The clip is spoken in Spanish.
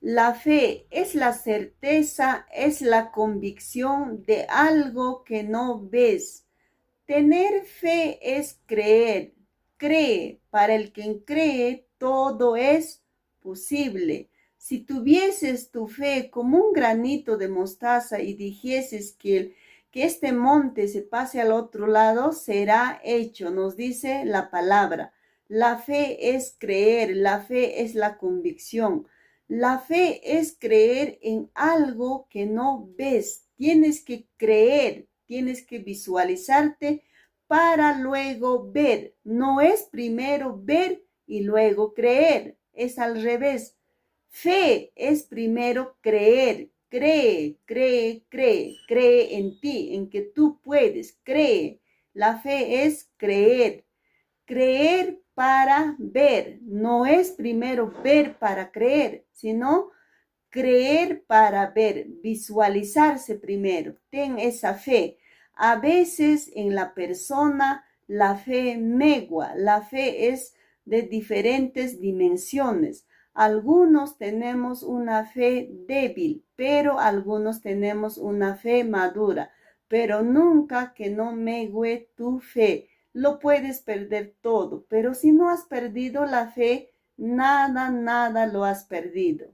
La fe es la certeza, es la convicción de algo que no ves. Tener fe es creer. Cree. Para el que cree, todo es posible. Si tuvieses tu fe como un granito de mostaza y dijeses que este monte se pase al otro lado, será hecho, nos dice la palabra. La fe es creer, la fe es la convicción. La fe es creer en algo que no ves. Tienes que creer, tienes que visualizarte para luego ver. No es primero ver y luego creer, es al revés. Fe es primero creer. Cree, cree, cree, cree en ti, en que tú puedes, cree. La fe es creer. Creer para ver. No es primero ver para creer, sino creer para ver, visualizarse primero. Ten esa fe. A veces en la persona la fe megua, la fe es de diferentes dimensiones. Algunos tenemos una fe débil, pero algunos tenemos una fe madura. Pero nunca que no megue tu fe. Lo puedes perder todo, pero si no has perdido la fe, nada, nada lo has perdido.